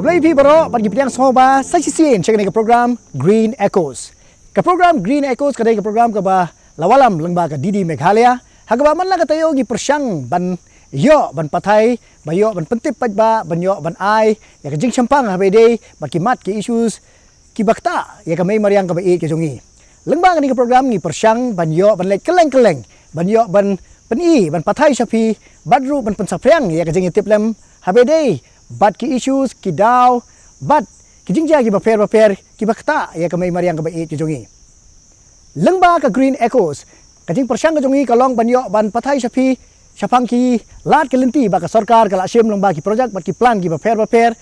Kulai pi baro bagi pilihan soba sasisin cek ke program Green Echoes. Ke program Green Echoes kadai ke program ke ba lawalam lengba ke Didi Meghalaya. Hagaba man la ka tayo gi persyang ban yo ban pathai ba yo ban pentip ba ban yo ban ai ya ke jing champang ha dei ba ki mat ke issues ki bakta ya ke mai mariang ke ba ke jongi. Lengba ni ke program ni persyang ban yo ban lek keleng ban yo ban peni ban pathai sapi badru ban pensapriang ya ke jing tip lem ha dei bat ki issues ki daw bat ki jingja ki baper ki bakta ya kamay mariang ka bait ki jongi lengba ka Green Echoes kajing persyang ka jongi kalong banyo ban pathay sapi syapang ki lat ki lenti ba ka sarkar kala asim lengba ki project bat ki plan ki baper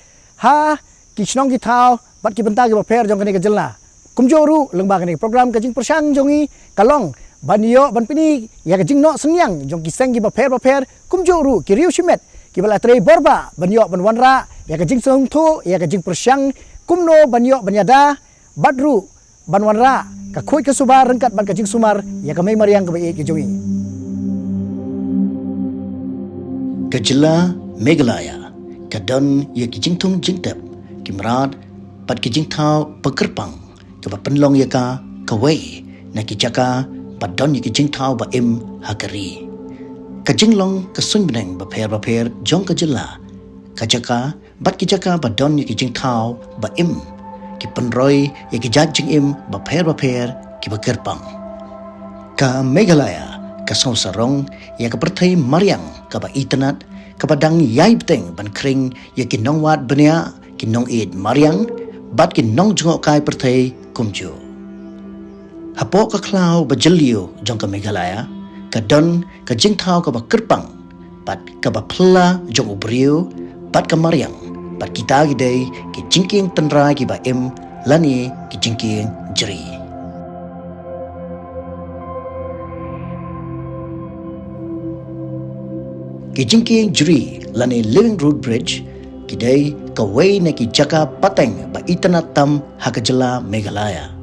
ha ki snong ki thau bat ki benta ki baper jong kani ka jelna kumjoru lengba kani program kajing persyang jongi kalong banyo ban pini ya kajing no senyang jong ki seng ki baper kumjoru ki riu shimet kibala trei borba banyo banwanra ya kajing sung thu ya kajing persyang kumno banyo banyada badru banwanra ka khoi ka subar rengkat ban kajing sumar ya kamai mariang ka bai ke jongi Kajila Meghalaya kadon ya kajing thung jingtep kimrad pat kajing thau pekerpang ka penlong ya ka kawai na kijaka padon ya kajing thau ba im hakari kajing long kasun beneng baper jong kajila kajaka bat kijaka badon ya kijing thau ba im ki penroi ya kijajing im baper ki bakerpang ka Meghalaya ka sarong ya ka perthai mariang ka ba itanat ka padang yai beteng ban kring ya ki nongwat benia ki nong id mariang bat ki nong jongok kai perthai kumju hapo ka klau ba jelio jong ka Meghalaya kadon ka jing thau ka ba kerpang pat ka ba phla jong ubriu pat ka mariang pat kita gidei ki jingking tenra ki ba im lani ki jingking jeri ki jingking jeri lani living road bridge kidei ka wei na ki jaka pateng ba itanatam hakajela Meghalaya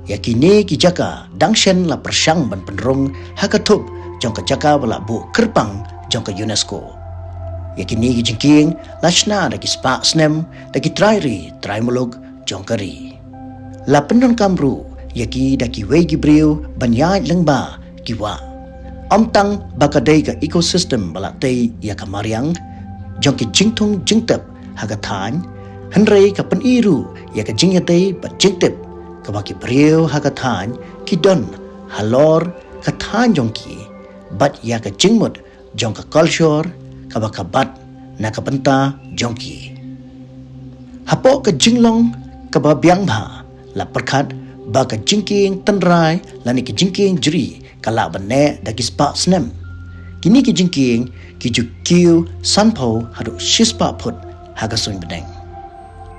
yakini ki jaka dangshen la persyang ban penrong hakatup jong ka jaka bala bu kerpang jong ka UNESCO yakini ki jingking lashna da ki spa snem da ki trai mulug jong kari la penrong kamru yaki da ki wei gibriu banyai lengba kiwa omtang bakadai ka ecosystem bala tei ya ka mariang jong ki jingthung jingtep hagathan henrei ka peniru ya ka jingyatei ba jingtep kabaki beriu hakathan kidon halor kathan jongki bat ya ka jingmut jong ka culture kabaka bat na ka benta jongki hapo ka jinglong kababyang bha la perkhat ba ka jingking tenrai lani ki jingking jeri kala bane da ki spa snem kini ki jingking ki jukkiu sanpo hadu shispa put hagasun bedeng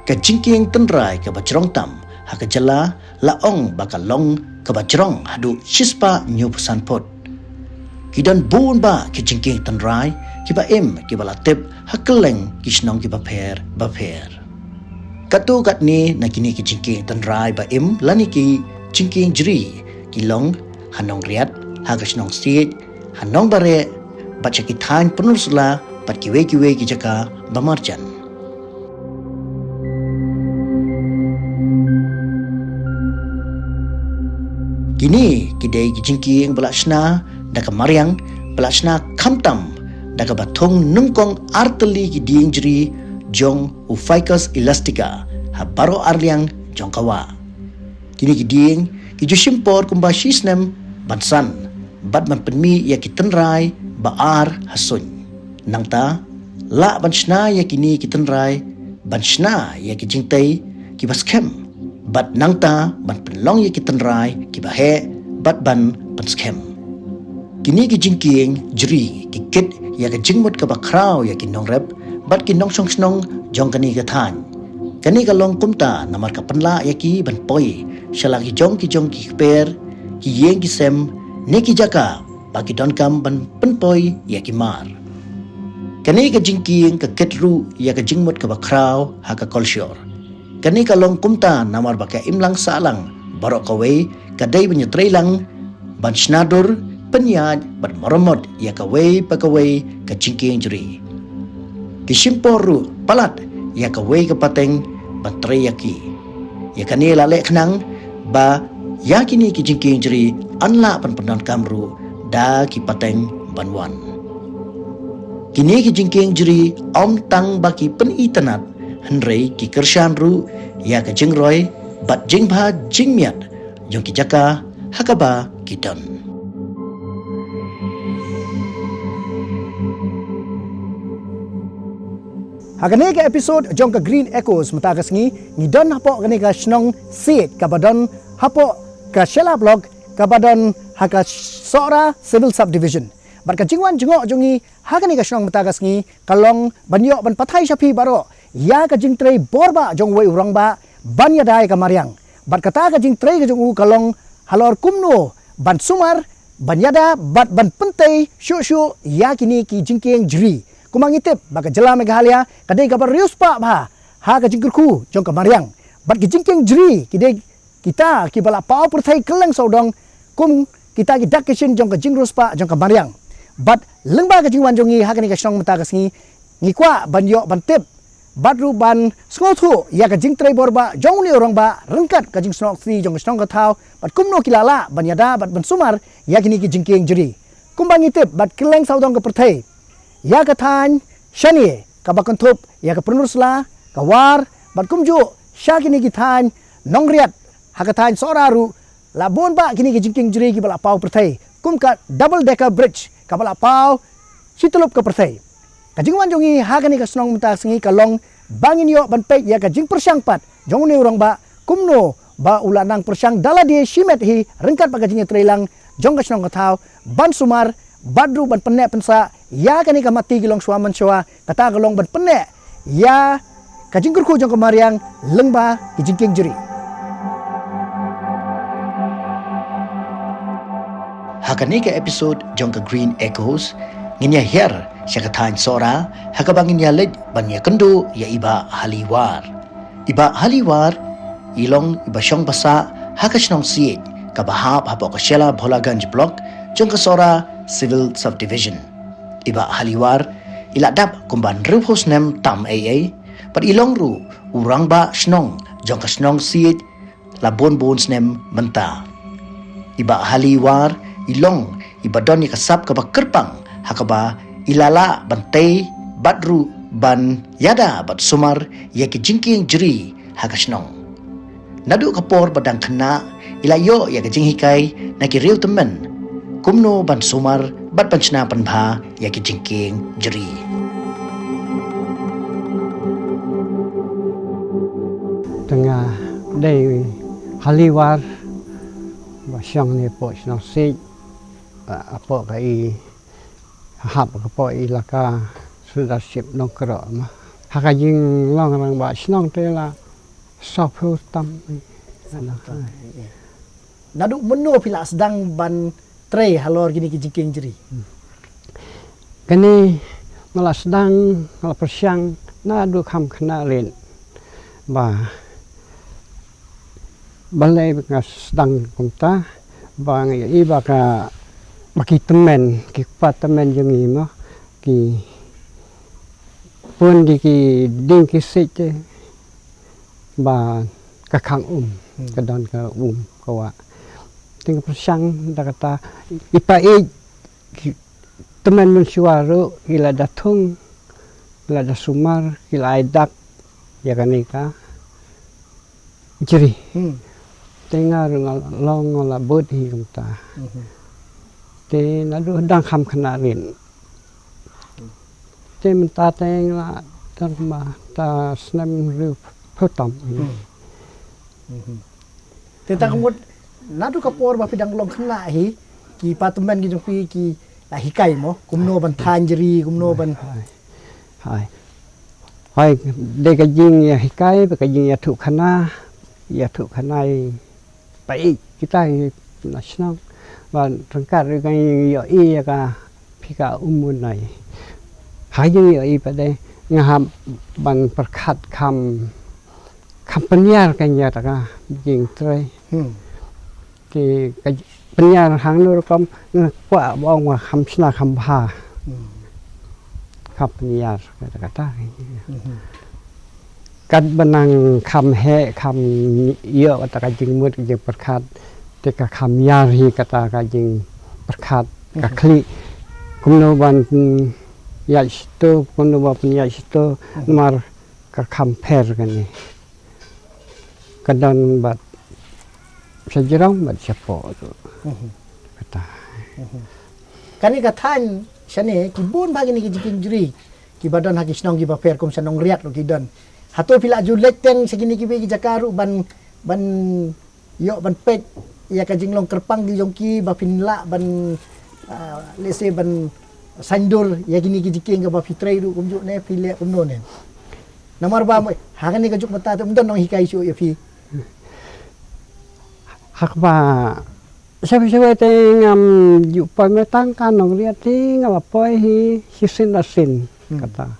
ka jingking tenrai ka bajrong tam hakajala laong bakalong kabajrong hadu shispa nyup sanpot kidan bun ba kijingking tanrai kiba im kibala tip hakeleng kisnong kiba per katu katni nakini kijingking tanrai ba im lani ki jingking jeri kilong hanong riat hagasnong sit hanong bare baca kithan penursula pat kiwe ki jaka bamarjan kini kidei kijingking balashna daka mariang balashna khamtam daka bathong nungkong arteli ki diinjri jong Ficus elastica ha baro arliang jong kawa kini kiding kijusimpor kumba shisnem bansan badman penmi ya kitenrai baar hasun nangta la banshna ya kini kitenrai banshna ya kijingtei kibaskem bat nangta ban penlong ye kitenrai kibahe bat ban penskem kini ki jingking jeri ki kit ya ka jingmut ka bakrau ya ki nongrep bat ki nong snong jong kani ka than kani ka long kumta namar ka penla ya ki ban poi shalaki jong ki per ki yeng ki sem ne ki jaka bagi don kam ban penpoi ya ki mar kani ka jingking ka ketru ya ka jingmut ka bakrau ha ka culture kani kalong kumta namar baka imlang salang barok kawai kadai benyetreilang ban snadur penyaj ban maromot ya kawai pakawai ka jingking jeri kisimporu palat ya kawai ke pateng ban tre yaki ya kani la lek knang ba ya kini ki jingking jeri anla pan penan kamru da ki pateng banwan kini ki jingking jeri om tang baki pen itanat henrei ki kershan ru ya ka jingroi bat jingba jingmiat jong ki jaka hakaba kiton Hagani ka episode jong ka Green Echoes matakas ngi don hapo gani ka snong seat kabadon hapo ka Shela Block kabadon haka Sora Civil Subdivision. Bar ka jingwan jingo jongi hagani ka snong matakas ngi kalong banyo ban pathai shapi baro ya ka jingtrei borba jong wei urang ba banya dai ka mariang. Bar kata ka jingtrei ka jong kalong halor kumno ban sumar banyada bat ban pentai syu ya kini ki jingkeng jri. Kumangitip baka jela Meghalaya kadai kabar rius pa ba ha ka jingkurku jong ka mariang bat ki jingkeng jri kidai kita ki bala pau perthai keleng saudong kum kita ki dakishin jong ka jingrus pa jong ka mariang bat lengba ka jingwan jongi ha kani ka snong mata ka sngi ngikwa banyo bantip batru ban skothu ya ka jingtrei borba jong ni orang ba rengkat ka jing snok si jong ka snong ka thau bat kumno kilala banyada bat ban sumar ya kini ki jingkeng jri kumbangitip bat keleng saudong ka perthai ya kathan shani kabakantup ya ka pernusla kawar bat kumju syakini kithan nongriat hakathan soraru labon ba kini ki jingking jri ki bala pau perthai kum ka double decker bridge ka bala pau situlup ka perthai ka jingwan jongi hakani ka snong mata singi kalong bangin yo ban pe ya ka jing persyang pat jong ni urang ba kumno ba ulanang persyang dala di shimet hi rengkat ba ka jing trailang jong ka snong ka thau ban sumar badru ban penek pensa ya kani ka mati gilong suaman swa kata galong ban penek ya ka jingkurku jong kamariang lengba ki jingking jeri hakani ka episode jong ka Green Echoes nginya her sya ka thain sora hakabangin ya lej ban ya kendo ya iba haliwar ilong iba syong basa hakashnong siet ka bahap hapo ka Shela Bholaganj block jong ka Sora Civil Subdivision. Iba haliwar iladap kumban ruhos nem tam AA par ilong ru urang ba snong jong ka snong siet labon bones nem menta. Iba haliwar ilong iba don kasap ka ba kerpang hakaba ilala bantay badru ban yada bat sumar ya ki jingking jeri hakasnong. Nadu kapor badang kena ilayo ya ka jinghikai na ki riu temen kumno ban sumar bat panchna panbha ya ki jingking jeri tengah day haliwar basyang ni po snong si apo kai hap ka po ilaka sudah sip nong kro ma hakajing long rang ba snong tela sofu tam nadu meno pila sedang ban trei halor gini ki jingking jeri kani ngala sedang ngala persyang na du kham khna len ba balai ngas sedang kumta ba ngi iba ka baki temen ki patemen jengi ma ki pun di ki ding ki sete ba ka khang ka don ka ka wa tinggal persyang dah kata ipai teman mensuaru ila datung ila da sumar ila aidak ya kanika jeri tengar long la bodi kumta te nadu dang kham khanarin te menta teng la tarma ta snam ru photam tentang mut nadu kapor ba pidang long khna hi ki patumen ki jong ki la hikai mo kumno ban thanjeri kumno ban hai de ka jing ya hikai ba ka jing ya thu khana pai kita nasional ban rangkat dengan yo i ka phika umun nai hai jing yo i pa de ngaham ban perkhat kam penyar kan ya ta ka jing tre thì cái bên nhà hàng nó có quả bông mà khăm sna khăm hà khắp nhà cái ta กัดบันังคำแหคำเยอะตะกะจึงมุดจึงประคัดแต่กะคำยารีกะตะกะจึงประคัดกะคลิกุมโนบันยาชิโตกุมโนบันยาชิโตมารกะคำแพรกันนี่กะดันบัดsejarahบัดเฉพาะกะตาkan ni katan sane ki bun bagi ni ki jikin juri ki badan haki snong ki baper kum sanong riat lo ki don hato pila julek teng segini ki begi jakaru ban yo ban pet ya ka jinglong kerpang di jongki ba pinla ban lese ban sandur ya gini ki jikin ka ba fitrei du kum juk ne pile kum no ne namar ba hakan ni ka juk mata tum don nong hikai su ya pi hak ba Siapa-siapa yang jumpa metangkan ngeliat tinggal apa hisin asin kata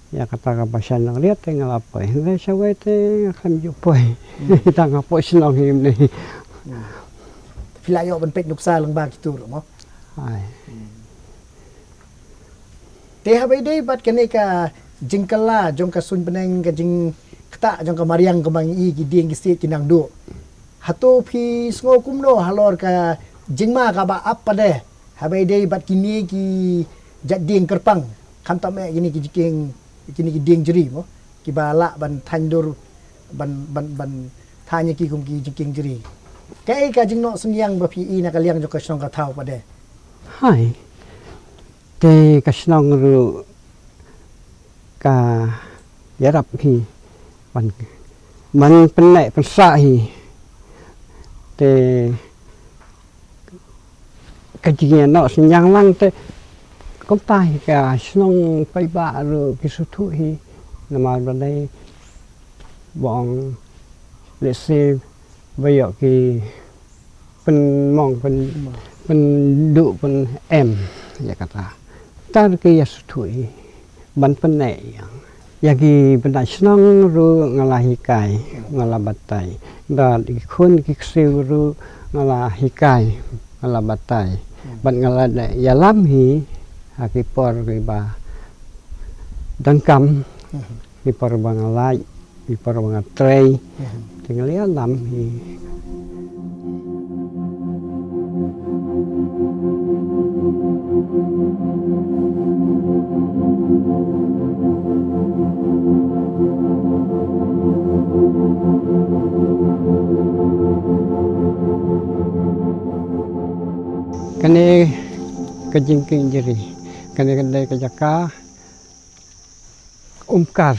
ya kata bahasa ngeliat tinggal apa siapa akan jumpa kita ngapa senang ini pila yo ban pek nuksa lang ba kitu mo ai te habai dei bat kene ka jingkala jong ka sun peneng ka jing kta jong ka mariang ka mang i ki ding ki se kinang do hato phi sngo kumno halor ka jingma ka ba ap pade habai dei bat kini ki jat ding kerpang kam ta me gini ki jiking kini ki ding jeri mo ki bala ban tandur ban tanya ki kum ki jiking jeri kai ka jingno sungyang ba phi i na ka liang jo ka snong ka thau pade hai te ka snong ru ka yarap hi man penai pensa hi te kajian no senyang lang te kom tai ka snong pai ba ru ki su thu hi nama dai bong le se bayo ki pen mong pen du pen em ya kata tar ki ya su thu hi ban penai yang yagi benda senang ru ngalahi kai ngalabatai dan ikun kiksiu ru ngalahi kai ngalabatai ban ngalada yalam hi hakipor riba dangkam hipor bangalai hipor bangatrei tinggal yalam hi kane kajingking jeri kane kajaka umkar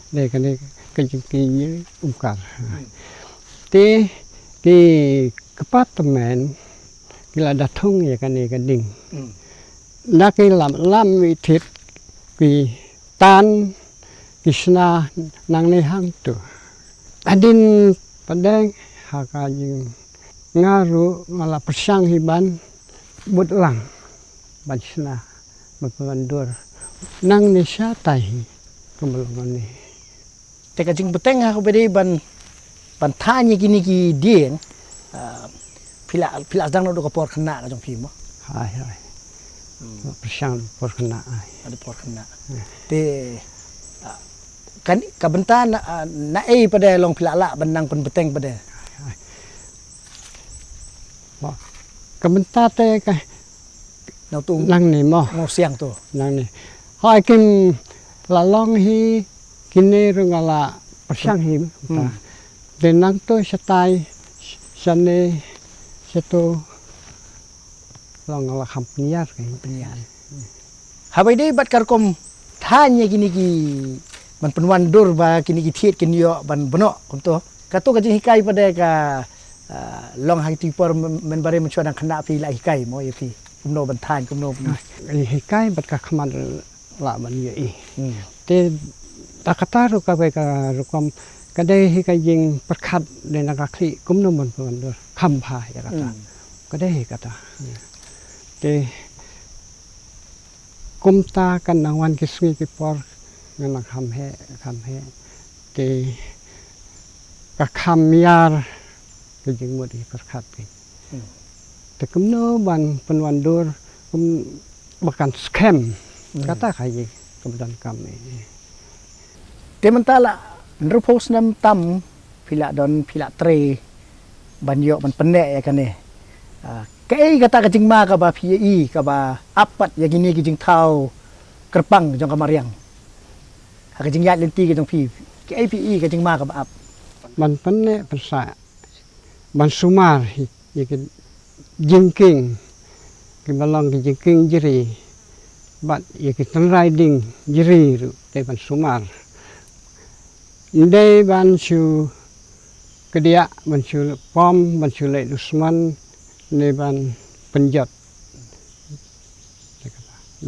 de kane kajingking jeri umkar te ki kepatemen kila datung ya kane kading nak lam witit ki tan kisna nang ne hang tu adin padang hakajing ngaru ngala persang hiban bud lang bansna mapandur nang ni syatai kemulungan ni te ka jing beteng ha ko bede ban tanya gini ki ding pila dang no do ko por khna ka jong phi mo hai persang por kena ada por khna te kan ka bentan na pada long pila la ban nang pen beteng pada kementat ka nau tu nang ni mo ngau siang tu nang ni hai kim la long hi kini rungala persang hi ta de nang to satai sane seto long la khampniar ka penyan habai dei bat karkom tanya gini ki man penwan dur ba kini ki thiet kin yo ban bono kom to ka to ka jing hikai pada ka long hai ti por men bare men chuan khana phi la hikai mo ye phi kumno ban than kumno hikai bat ka khaman la ban ye te takataru ka be ka rukom ka dei hikai jing prakhat le na ka khli kumno mon pon dur khampa ya ka ka dei kata te kumta kan nawan kismi ki por ngana khamhe te ka khamyar kejing mudi perkat ki te kumno ban penwandur kum bakan scam kata kai kemudian kami Temantala nrupos nam tam pila don pila tre banyo man penne ya kane. Kai kata kajing ma ka ba PAE ka ba apat ya gini kijing tau kerpang jong kamariang. Kajing yat lenti kijong pi. Kai PAE kajing ma ka ba ap. มันปนเนภาษามันสุมาร์ยกยิงกิ้งกิบลองกิงกิ้งจรีบัดยกตันไรดิ้งจรีรุแต่มันสุมาร์ได้บันชูกระเดียบันชูป้อมบันชูเลดุสมันในบันปัญญ์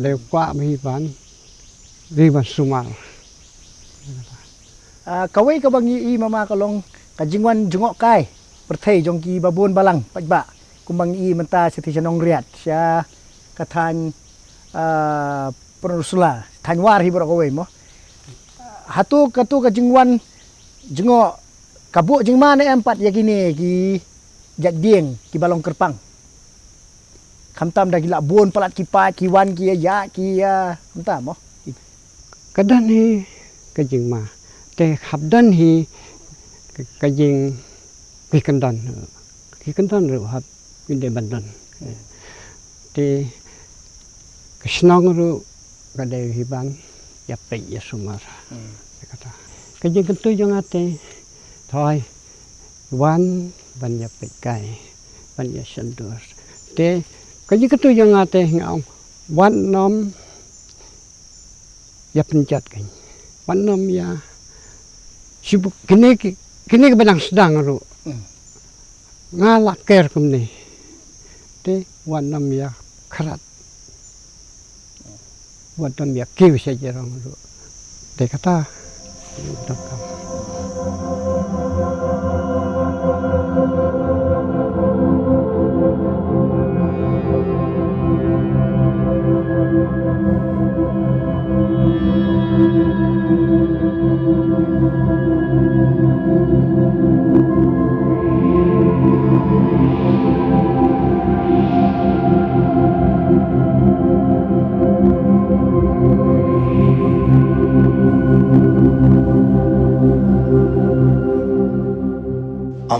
เลวกว่าไม่บันรีบันสุมาร์kawai ka bang i mama kalong kajingwan jungok kai perthai jongki babon balang pajba kumbang i menta siti chanong riat sya kathan perusula thanwar hi borok kawai mo hatu katu kajingwan jungok kabuk jingma ne empat yakini ki jadieng ki balong kerpang khamtam da gila bon palat ki pa ki wan ki ya ki khamtam mo kadan hi kajingmaแต่ขับดันฮีก็ยิงกิกันดันหรือครับยินเดบันดันแต่กษนองรู้ก็ได้ฮิบันยับไปยสุมาร์ก็ยิงกันตัวยังอาเตถอยวันบันยับไปไกลบันยับสันตัวแต่ก็ยิงกันตัวยังอาเตเอาวันน้อมยับเป็นจัดกันวันน้อมยาsibuk kini benang sedang ru ngalak ker kumni te wanam ya kharat wanam ya kiw saja rong ru te kata dokam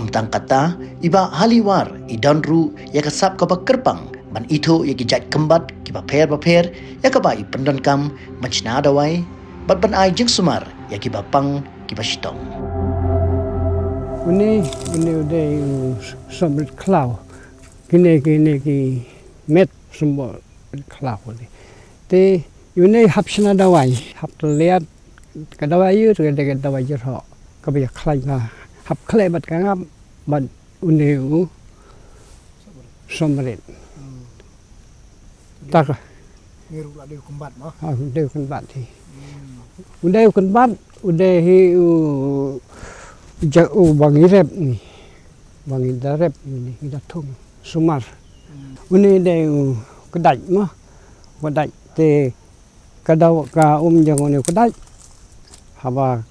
Tang kata iba haliwar idanru ya kasap ka kerpang ban ito ya kijat kembat ki paper ya ka ba ipendon kam machna dawai bat ban ai jing sumar ya ki bapang ki pasitong ini udah sumber klau kini ki met sumber klau ni te ini hapsna dawai hap liat ka dawai yu ka dawai jer ho ka ba khlai ma hap khlai bat ka ngam ban uneu somret tak ngiru la deu kumbat mo deu kumbat thi udeu kumbat ude hi ja bangi rep ni bangi darep ni ida thum sumar uni deu kedai mo kedai te kadaw ka jang uni kedai haba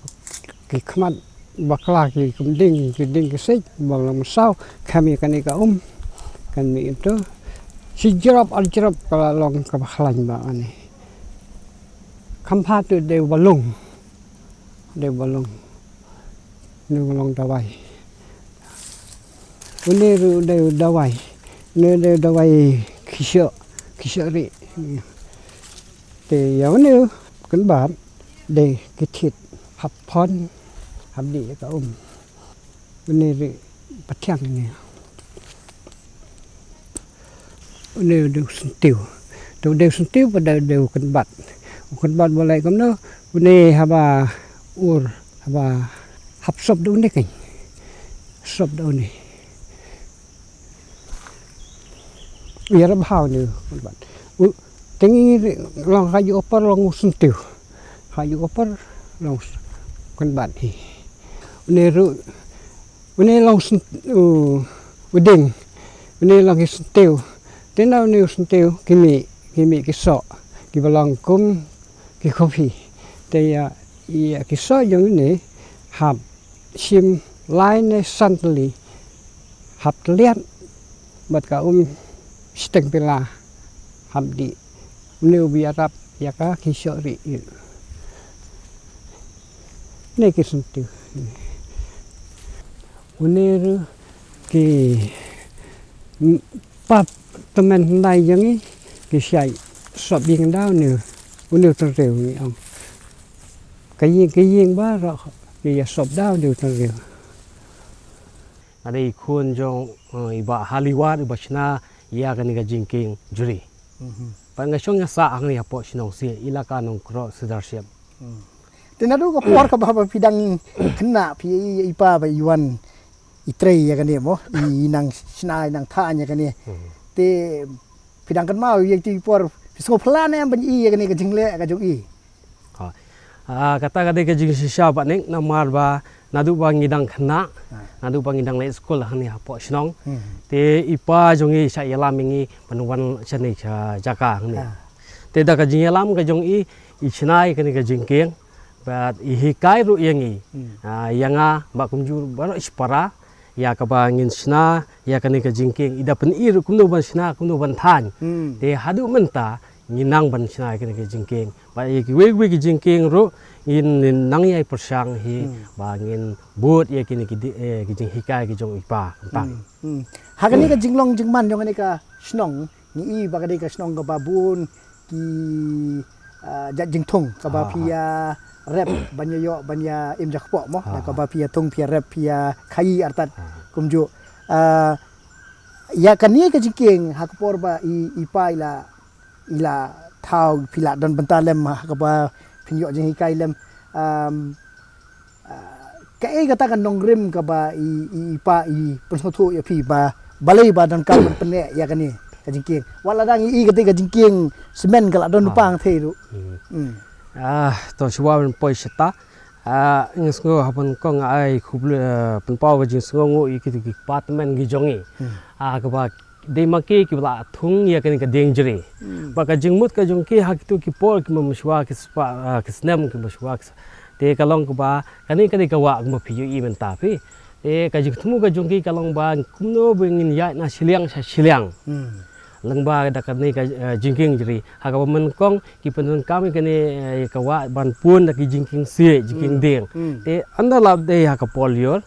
ki khmat bakla ki kumding ki sik bang lam sau kami kan ka kan mi itu si jerap kala long ka baklan ba ani khampa tu de balung ni long dawai uni ru de dawai ne de dawai kisari te ya ni kan ba de kithit hap phon habdi ka ini patiang ni ini du sentiu pada du kan bat boleh kamno ini haba haba hap sop du ni kan sop du ni biar bahau ni kan bat tengi long hayu opar long sentiu hayu opar long kan bat ni ini long uding ini long sentiu tenau ni sentiu kimi ki so ki balang kum ki kopi te ya ki so yang ni hab sim lai ne santli hab liat bat ka steng pila hab di ni biarap ya ka ki so ri นี่คือสิ่งที่วันนี้คือปั๊บตำแหน่งใดอย่างนี้คือใช้สอบยิงดาวเนี่ยวันนี้ตัวเร็วนี่เอาก็ยิงบ้าเราคือสอบดาวเดียวตัวเร็ว ada ikun jong iba haliwat iba chna ya kan ga jingking juri pa nga shong sa ang ni apo sinong si ilaka nong kro sidarship tinadu ko por ka ba pidang khna phi ipa ba yuan itre ya kan mo inang snai nang tha nya kan ni te pidang kan mau ye ti por so plan em ban i ya kan ni ka jingle ka jong i kata kata ke jing sisha ba nek na mar ba nadu ba ngidang khna nadu ba ngidang le school hani apo sinong te ipa jong i sa yala mingi panuwan chani jaka hani te da ka jing yalam ka jong i chnai kan ka jingking but i hikai ru yangi yanga ba kumju ba ispara ya ka ba ngin sna ya kan ka jingking ida pen ir kumno ban sna kumno ban than te hadu menta nginang ban sna kan ka jingking ba i we ki jingking ru in nang yai persang hi ba ngin bot ye kini ki jing hikai ki jong ipa tang ha kan ni ka jinglong jingman jong ni ka snong ni i ba ka ni ka snong ka ba bun ki jat jing thong ka ba pia rap banya yo banya im jakpo mo ka ba pia thong pia rap pia khai artat kumju ya kan ni ka jingking ha ka por ba i pa ila thau pila don bentalem ha ka ba pinyo jing hikai lem ka e kata kan nong rim ka ba i pa i persotho ya phi ba balai ba dan kam pene ya kan ni ka jingking wala dang i ka jingking semen kala don pang the ru to chwa ben poi seta ngis ngo hapan kong ai khub pen paw ba jing ngo ngo i ki department gi jongi ka ba de maki ki bla thung ya kan ka danger ba ka jingmut ka jong ki hak tu ki por ki mamshwa ki spa ki snem ki mashwa te kalong ka ba kani ka wa ma phi i men ta phi te ka jing thumu ka jong ki kalong ba kumno bengin ya na siliang lang ba da ka ni ka jingking jri ha ka man kong ki pen kam ki ni ka wa ban pun da ki jingking si jingking deng te andala de ha ka polior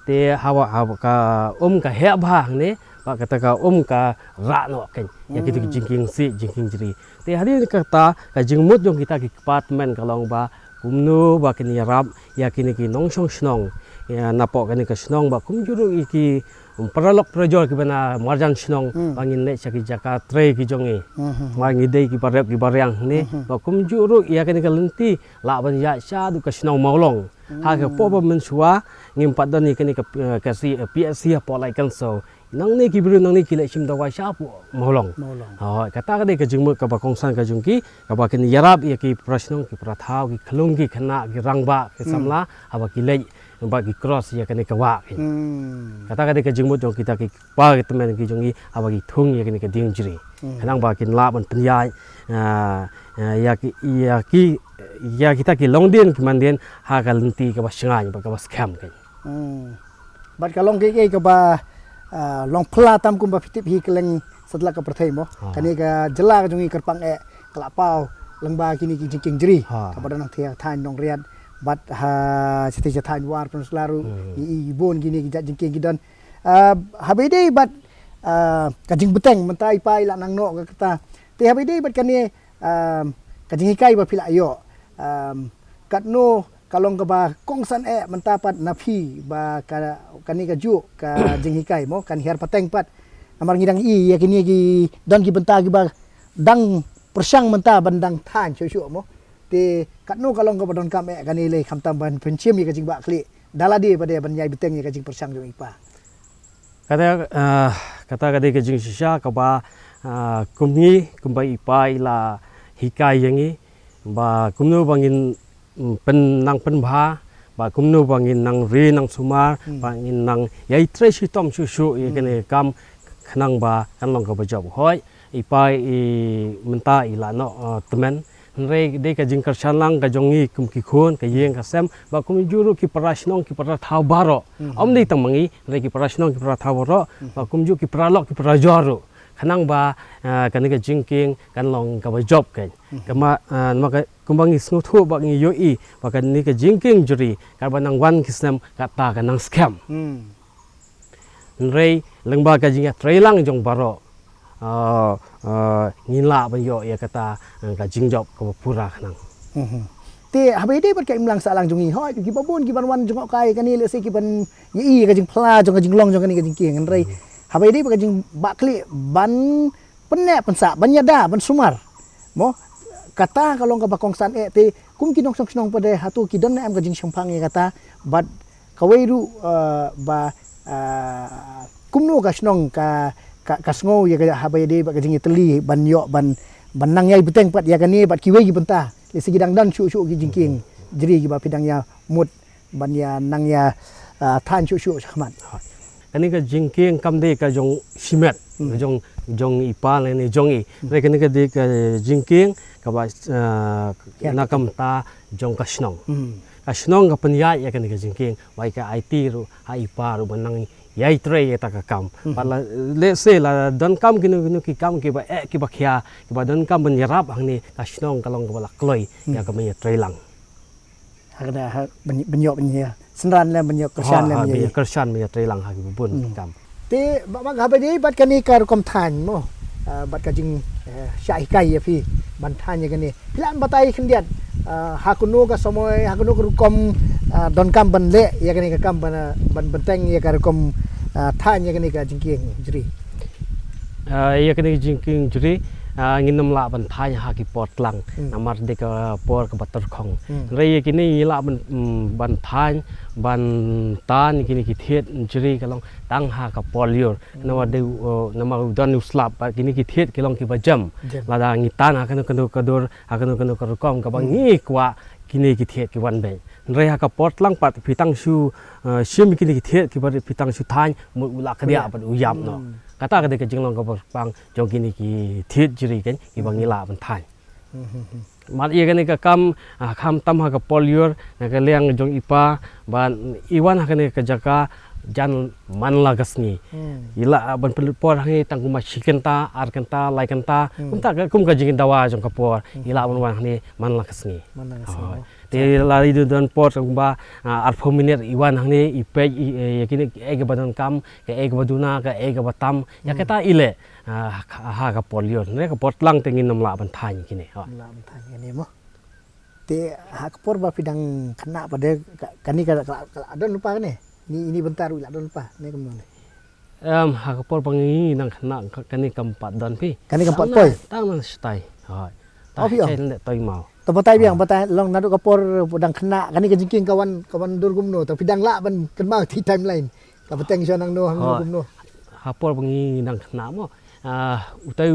te hawa ka ka he ba ne kata ka ka ra no kan ya kita jingking si jingking jri te hari kata ka jingmut jong kita ki department kalong ba kumno ba kini rap ya kini ki nong song snong ya napo kani ka snong ba kumjuru ki paralok projor ki bana marjan snong bangin le chaki jaka tre ki jongi wangi dei ki parep ki baryang ni ba kumjuru ya kani ka lenti la ban ya sha du ka snong maulong ha ka popo mensua ngimpat don ni kani ka si PSC po lai kan so nang ni ki biru nang ni ki le chim da wa sha po maulong kata ka dei ka jingmu ka ba kongsan ka jungki ka ba kini yarab ya ki prashnong ki prathau ki khlung ki khana ki rangba ki samla aba ki le ba ki cross ya kani ka wa kata ka dei ka jingmu jong kita ki pa ki temen ki jongi aba ki thung ya kani ka ding jri khanang ba kin la ban pnyai ya kita ki longdien ki mandien ha ka lenti ka ba shngai ba ka ba scam kan bat ka long ke ka ba long pla tam kum ba pitip hi keleng setelah ka perthai mo kani ka jela ka jongi kerpang kala pau lengba kini ki jingking jri ka ba nang thia than nong riat bat ha siti than war pun selaru i bon kini ki jingking ki don habide bat ka jing beteng mentai pai la nang no ka kata te habide bat kani ka jing hikai ba pila ayo kat no kalong ka ba kongsan mentapat nafi ba kani ka ju ka jing hikai mo kan her pateng pat amar ngidang i ya kini ki don ki benta ki ba dang persang menta bandang than chu mo te katno kalong ka ba don kam kani le kham tam ban penchim ya ka jing ba kli daladi ba de ban yai beteng ya ka jing persang jong ipa kata ka jing shisha ka ba kumni kumbai ipa ila hikai yangi ba kumno bangin pen nang pen bha ba kumno bangin nang ri nang sumar bangin nang yai tre shi tom shu ye kene kam khnang ba kan long ka ba job hoi ipai menta ila no temen re de ka jing kar lang ka jongi kum ki khon ka yeng ka sem ba kum juru ki parasnong ki para thau baro om nei tang mangi re ki parasnong ki para thau baro ba kum ju ki paralok ki para joro kanang ba kan ni ka jingking kan long ka ba job kan kama maka kumbang isngu thu ba ngi yo I ba kan ni ka jingking juri ka ba nang wan kisnam ka ta ka nang scam rei lengba ka jinga trailang jong baro ngila ban yo ya kata ka jingjob ka pura kanang ti habai dei bat ka imlang sa lang jong I hoi ki babon ki ban wan jong kai kan ni le se ki ban yi ka jing phla jong ka jing long jong kan ni ka jing king kan rei habai dei ba ka jing ba kli ban penne pensa ban yada ban sumar mo kata kalong ka bakong san te kum kinong song snong pade hatu ki don em ka jing champang ya kata bat kawairu ba kumno ka snong ka sngo ya ka habai dei ba ka jing itali ban yo ban nang yai beteng pat ya kan ni bat kiwei ki benta le segi dang dan chu ki jing king jeri ki ba pidang ya mut ban ya nang ya than chu chaman kan ni ka jingking kam de ka jong simet jong ipa le ni jong I re kan ni ka de ka jingking ka ba na kam ta jong ka snong ka panya ya kan ni ka jingking wai ka IT ru ha ipa ru ban nang yai tre ya ta ka kam pala le se la don kam kinu ki kam ki ba ki ba khia ki ba don kam ban yarap hang ni ka snong ka long ka ba kloi ya ka me tre lang ada banyak banyak senran le banyak kersan le banyak kersan me tre lang ha ki bun kam te ba ga ba dei bat kan ni kar kom than mo bat ka jing syai kai ya phi ban than ya kan ni lan batai khendiat hakuno ka somoy hakuno ka kom don kam ban le ya kan ni ka kam ban benteng ya kar kom than ya kan ni ka jing king jeri ya kan ni jing king jeri nginam la ban thai ha ki pot lang namar de ka por ka batar khong re kini la ban thai ban tan kini ki thet jeri ka long tang ha ka polior nawa de nama don uslap kini ki thet ki long ki bajam la da ngi tan ha kan ka dor ha kan ka kom ka bang ngi kwa kini ki thet ki wan be re ha ka pot lang pat pitang su sim kini ki thet ki bar pitang su thai mu la ka dia ban uyam no kata ka de ka jinglong ka pang jong kini ki thet jeri kan ki bang ila ban thai mat ye kan ka kam tam ha ka polior na ka leng jong ipa ban iwan ha kan ka jaka jan man lagasni ila ban por hangi tang kuma shikenta arkenta laikenta kum ka jing dawa jong ka por ila ban wan hani man lagasni te la idu don por ba arpho minute iwan hangi ipe yakini eg badan kam ke eg baduna ka eg batam ya kata ile ha ka polior ne ka pot lang tengin nam la ban thai kini la ban thai ni mo te ha ka por ba pidang kena pada kani ka adon lupa kan ni ini bentar ila adon lupa ni kemno ni ha ka por bangi nang kena kani kampat don pi kani kampat poi tang nang stai hai ta chen le toi mau to batai biang batai long nadu ka por podang kena kani ka jingking kawan dur gumno to pidang la ban kenma ti timeline ka beteng so nang no hang gumno ha por bangi nang kena mo utai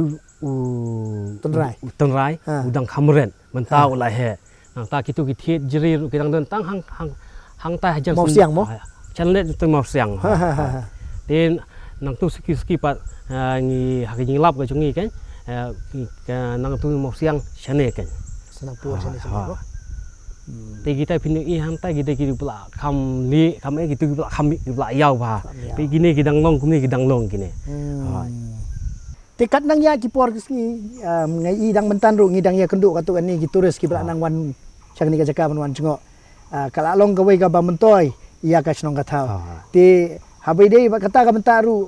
tonrai udang khamren man tau la he nang ta kitu ki thet jeri ru ki dang don tang hang ta hajang mo siang mo chan le tu mo siang tin nang tu ski pat ngi ha ki lap ka chungi kan nang tu mo siang chane kan sanang pur chane ko te kita pinu I hang ta kita ki pula kham li kham e kitu pula kham ki pula yau ba pe gini ki dang long kumni ki dang long kini te kat nang ya ki por ki ngai I dang mentan ru ngi dang ya kenduk katu ani ki turis ki pula nang wan chang ni ka jaka wan jengok kala long ka wei ka ba mentoy ia ka snong ka thau te habai dei ba kata ka mentaru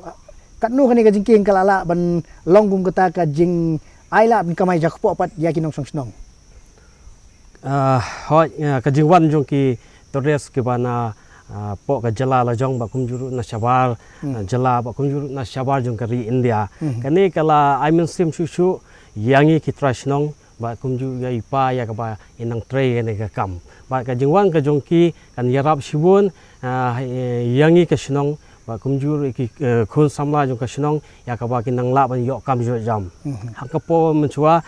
kat nu kan ni ka jingking kala la ban long gum kata ka jing ai la bin kamai jak po pat ya ki nong snong hoi ka jingwan jong ki tores ki bana po ka jala la jong ba kumjuru na shabar jala ba kumjuru na shabar jong ka ri India kani kala I mean sim shu yangi ki trashnong ba kumju ya ipa ya ka ba inang tre ne ka kam ba ka jingwan ka jong ki kan yarap shibun yangi ka shnong ba kumjur ki khun samla jong ka shnong ya ka ba ki nang la ban yo kam jo jam ha ka po menchua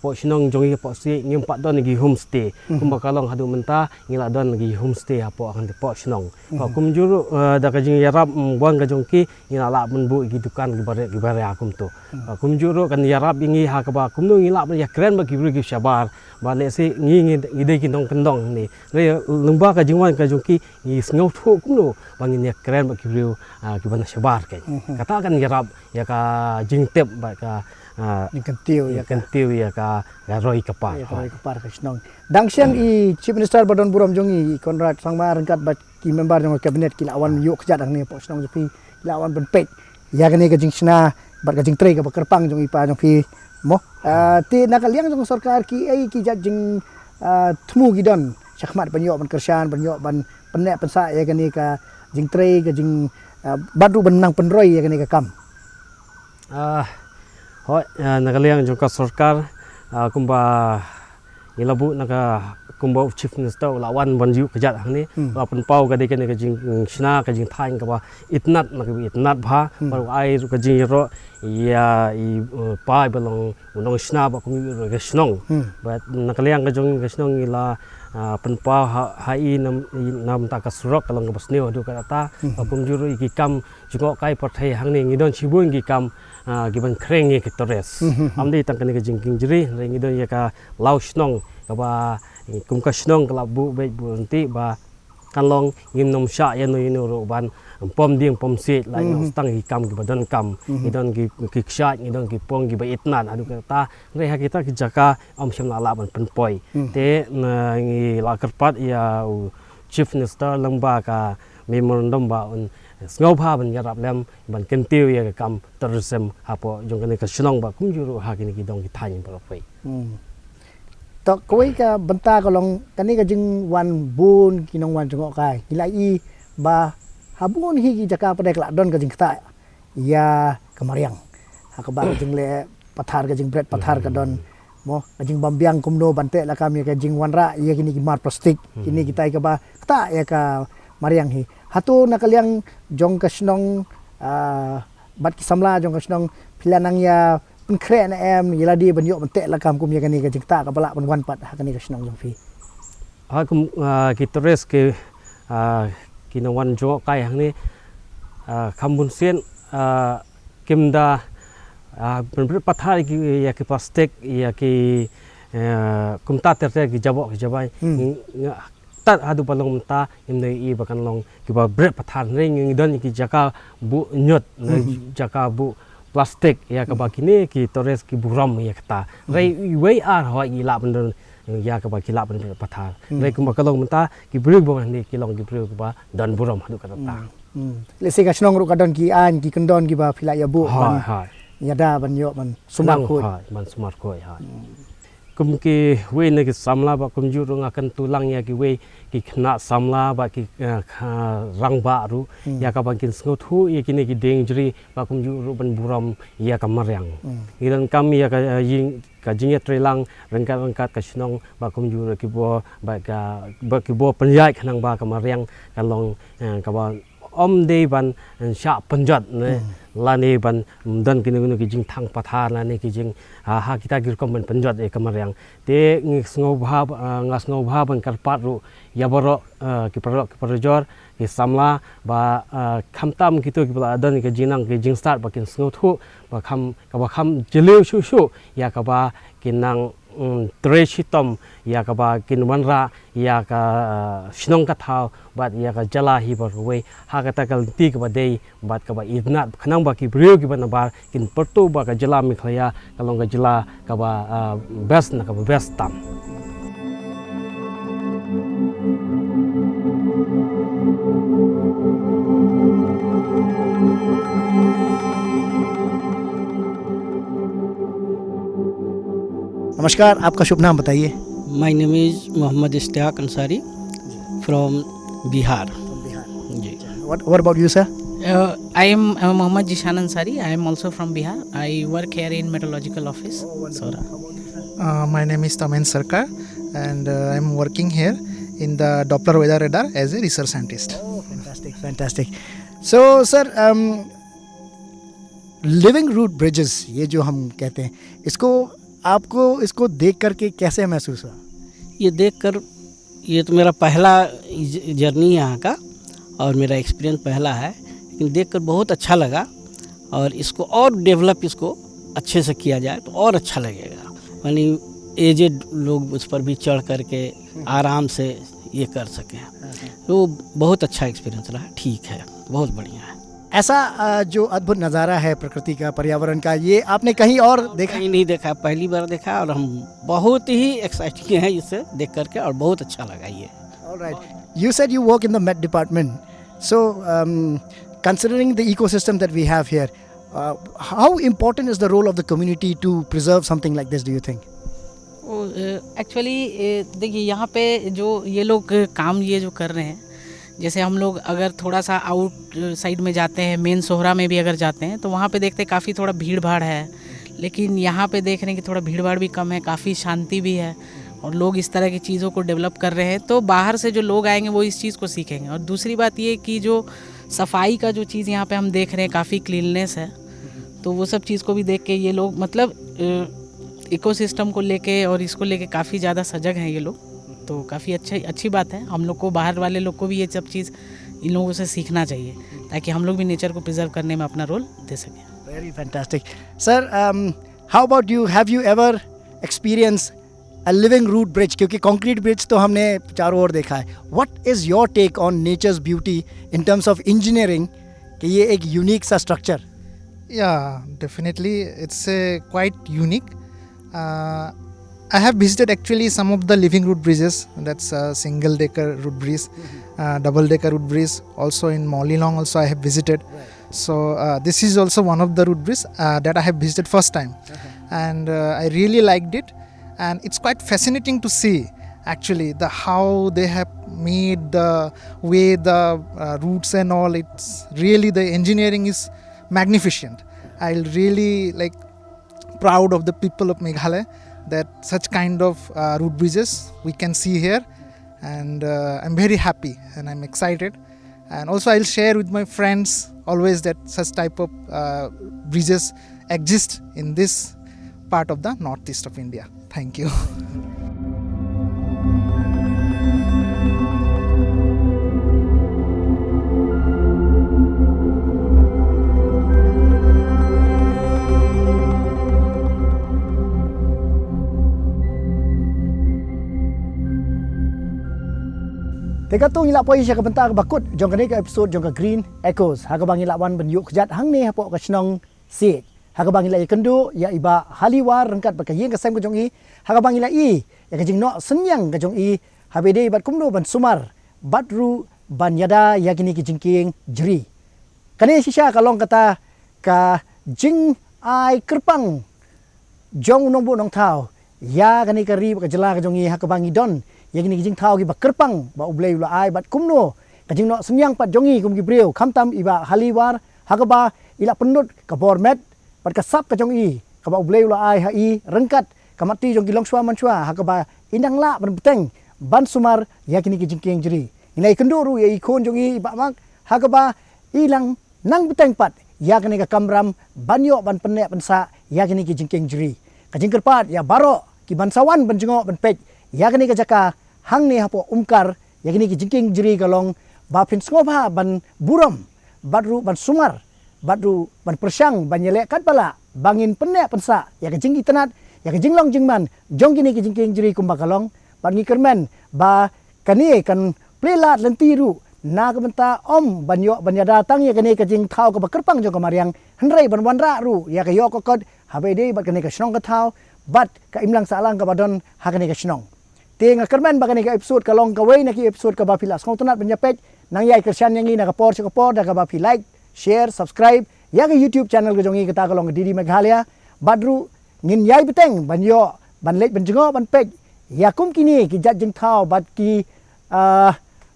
po sinong jongi po si ngim pak don gi homestay kum bakalong hadu menta ngila don gi homestay po akan po sinong ko kum juru da ka jing yarap buang ka jongki ngila la mun bu gi dukan gi bare akum to kum juru kan yarap ingi ha ka ba kum no ngila ya keren ba gi bru gi sabar ba le si ngi ide ki dong kendong ni re lungba ka jingwan ka jongki ngi ngau thu kum no bangin ya keren ba gi bru gi ban sabar ke kata kan yarap ya ka jing tep ba ka ni kentiu ya kentiu ya ka roi kapar ya roi kapar ka snong dangsian i chief minister badon buram jongi Konrad Sangma rangkat bat ki member jong cabinet ki lawan yok kejat ang ni po snong jepi lawan ben pek ya gani ka jing sna bat ka jing tre ka kerpang jong ipa jong pi mo ti nakaliang jong sarkar ki ai ki jat jing thmu gidon chakmat banyo ban kersan banyo ban penek pensa ya gani ka jing tre ka jing badu benang penroi ya gani ka kam hoi nakaliang jong ka sarkar kumba ilabu naka kumba chief minister lawan banju kejat hang ni lapan pau ka dekan ka jing sna ka jing thain ka ba itnat bha baru ai ka jing ro ya i pai belong unong sna ba kum ka snong ba nakaliang ka jong ka snong ila penpau hai nam ta ka surok kalong ka basneu du ka ta kum juru iki kam jungo kai pathai hang ni ngidon chibun gi kam giban kreng ye kitores amdi tang kani ka jingking jiri ring idon ya ka lau snong ka ba kum ka snong ka bu be bu nti ba kan long ngim nom sha ya no ino ro ban pom ding pom se lai no stang hi kam gi badon kam idon gi ki sha idon gi pong gi ba itnan adu ka ta re ha kita ki jaka om sham la ban penpoi te ngi la kerpat ya chief minister lamba ka memorandum ba ngau pha ban yarap lem ban kentiu ya kam tourism hapo jong kani ka snong ba kum juru ha kini ki dong ki thain ba pai to koi ka banta ka long kani ka jing wan bun kinong wan jong kai hilai ba habun hi ki jaka padai kla don ka jing kta ya kamariang ha ka ba jing le pathar ka jing bread pathar ka don mo ka jing bambiang kumno bante la kami ka jing wanra ya kini ki mar plastik kini kita ka ba kta ya ka mariang hi hatu nakaliang jong ka snong bat ki samla jong ka snong pilanang ya pen kre na em yila di ban yo bante la kam kum ya kani ka jing ta ka bala ban wan pat ha kani ka snong jong fi ha kum ki tores ke kinawan jo kai hang ni khambun sen kimda ben pathar ki ya ki plastik ya ki kumta ter ki jabok ki jabai tat hadu palong ta imne i bakan long ki ba bread pathar ring don ki jaka bu nyot jaka bu plastik ya ka ba kini ki tores ki buram ya kata rei wei ar ho i la ben ya ka ba ki la ben pathar rei kum bakalong ta ki bru bo ni ki long ki bru ba don buram hadu kata ta le se ka snong ru ka don ki an ki kendon ki ba phila ya bu ha ha yada ban yo ban sumar khoi ban sumar khoi ha kum ki we ne ki samla ba kum ju rong akan tulang ya ki we ki khna samla ba ki rang ba ru ya ka ban kin sngo thu ya ki ne ki dengri ba kum ju ru ban buram ya ka maryang idan kam ya ka ying ka jing trelang rengkat ka snong ba kum ju ki bo ba ki bo panjai khnang ba ka maryang ka long ka ba om de ban sha panjat ne lani ban dan kini ki jing thang pathar lani ki jing ha kita gir kom ban panjat e kamaryang te ngau bha ban karpat ru yaboro ki parojor ki samla ba khamtam kitu ki bala dan ki jinang ki jing start ba kin sngo thu ba kham jeliu shu ya ka ba kinang Treshitom ya ka ba kinwanra ya ka shnong ka thau bat ya ka jala hi bar we ha ka ta kal ti ka ba dei bat ka ba idna khnang ba ki brio ki ban bar kin portu ba ka jala mi khlaya ka long ka jala ka ba best na ka ba best tam नमस्कार आपका शुभ नाम बताइए My name is Muhammad Ishtiaq Ansari from Bihar. What about you sir I am Muhammad Jishan Ansari. I am also from Bihar. I work here in meteorological office. Sora. My name is Tamen Sarkar and I am working here in the Doppler weather radar as a research scientist. Oh, fantastic. So sir, living root bridges ये जो हम कहते हैं इसको आपको इसको देख करके कैसे महसूस हुआ? ये देखकर ये तो मेरा पहला जर्नी है यहाँ का और मेरा एक्सपीरियंस पहला है, लेकिन देखकर बहुत अच्छा लगा और इसको और डेवलप इसको अच्छे से किया जाए तो और अच्छा लगेगा। यानी एजेड लोग उस पर भी चढ़ करके आराम से ये कर सकें, तो बहुत अच्छा एक्सपीरियंस रहा। ठीक है, बहुत बढ़िया है। ऐसा जो अद्भुत नज़ारा है प्रकृति का, पर्यावरण का, ये आपने कहीं और देखा? कहीं नहीं देखा, पहली बार देखा और हम बहुत ही एक्साइटेड हैं इसे देख करके और बहुत अच्छा लगा ये। Alright. You said you work in the Met department. So, considering the ecosystem that we have here, how important is the role of the community to preserve something like this, do you think? Actually देखिए यहाँ पे जो ये लोग काम ये जो कर रहे हैं, जैसे हम लोग अगर थोड़ा सा आउट साइड में जाते हैं, मेन सोहरा में भी अगर जाते हैं तो वहाँ पे देखते हैं काफ़ी थोड़ा भीड़ भाड़ है, लेकिन यहाँ पे देख रहे हैं कि थोड़ा भीड़ भाड़ भी कम है, काफ़ी शांति भी है और लोग इस तरह की चीज़ों को डेवलप कर रहे हैं। तो बाहर से जो लोग आएंगे वो इस चीज़ को सीखेंगे। और दूसरी बात ये कि जो सफाई का जो चीज़ यहाँ पे हम देख रहे हैं, काफ़ी क्लीननेस है, तो वो सब चीज़ को भी देख के ये लोग मतलब इकोसिस्टम को लेके और इसको लेके काफ़ी ज़्यादा सजग हैं ये लोग। तो काफ़ी अच्छी बात है। हम लोग को, बाहर वाले लोग को भी ये सब चीज़ इन लोगों से सीखना चाहिए ताकि हम लोग भी नेचर को प्रिजर्व करने में अपना रोल दे सकें। Very fantastic. Sir, how about you? Have you ever experienced a living root bridge? क्योंकि concrete bridge तो हमने चारों ओर देखा है. What is your take on nature's beauty in terms of engineering कि ये एक unique सा structure? Yeah, definitely. It's quite unique. I have visited actually some of the living root bridges. That's a single decker root bridge, double decker root bridge. Also in Molilong also I have visited. So this is also one of the root bridges that I have visited first time. And I really liked it. And it's quite fascinating to see actually how they have made the way the roots and all. It's really, the engineering is magnificent. I'll really proud of the people of Meghalaya that such kind of root bridges we can see here, and I'm very happy and I'm excited. And also I'll share with my friends always that such type of bridges exist in this part of the northeast of India. Thank you. Teka tu ngilak poi siya kabentar bakut jong kani ka episode jong ka Green Echoes. Ha ka bang ngilak wan ben yuk kejat hang ni hapok ka snong sit. Ha ka bang ngilak kendu ya iba haliwar rengkat ba ka yeng ka sem ka jong i. Ha ka bang ngilak i ya ka jing no senyang ka jong i. Ha bede bat kumno ban sumar batru ban yada ya kini ki jingking jri. Kani sisha ka long kata ka jing ai kerpang jong nong bu nong tau. Ya kani ka ri ka jela ka jong i ha ka bang idon. Yang ini kijing thau ki ba kerpang ba ublei ula ai bat kumno kijing no senyang pat jongi kum ki breu khamtam iba haliwar hakaba ila pendut ka bormet pat ka sap ka jongi ka ba ublei ula ai ha i rengkat kamati jong ki longswa manswa hakaba indang la ban beteng ban sumar yakini kijing keng jeri inai kenduru ya ikon jongi ba mak hakaba ilang nang beteng pat yakini ka kamram banyo ban penek pensa yakini kijing keng jeri kijing kerpat ya baro ki ban sawan ban jengok ban pej yakini ka jaka hang ni hapo umkar yakini ki jingking jeri kalong ba pin sngobha ban buram badru ban sumar badru ban persang ban yelek kat pala bangin penek pensa ya ke jing itanat ya ke jinglong jingman jong kini ki jingking jeri kumba kalong ban ngi kermen ba kani kan plelat lentiru na ka benta om ban yo ban yada tang ya kani ka jing thau ka ba kerpang jong ka mariang hnrei ban wanra ru ya ke yo ko kod habe de bat kani ka snong ka thau bat ka imlang salang ka badon ha kani ka snong Ting kermen bagani ka episode kalong kaway na ki episode ka ba pilas kung tunat banyapet nang yay Christian yang ina ka por sa kapor da ka ba pi like share subscribe ya ka YouTube channel ka jongi ka kalong Didi Meghalaya badru ngin yay beteng banyo banlet banjengo banpej ya kum kini ki jat jeng thau bat ki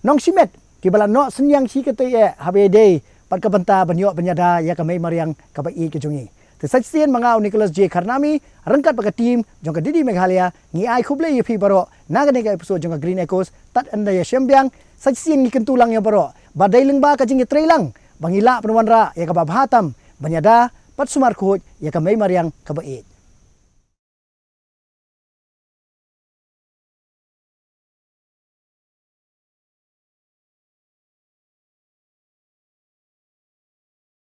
nong simet ki bala no senyang si ka te habe day pat ka banta banyo banyada ya ka may mariang ka ba i ka jongi Saksian mangau Nicholas J. Karnami rengkat baka team jong ka Didi Meghalaya ngi ai khuble ye phi baro naga ka episode jong ka Green Echoes tat anda ya syambyang saksian ngi kentulang ya baro badai lengba ka jing trailang bangila penwanra ya ka babhatam banyada pat sumar khoj ya ka mai mariang ka baet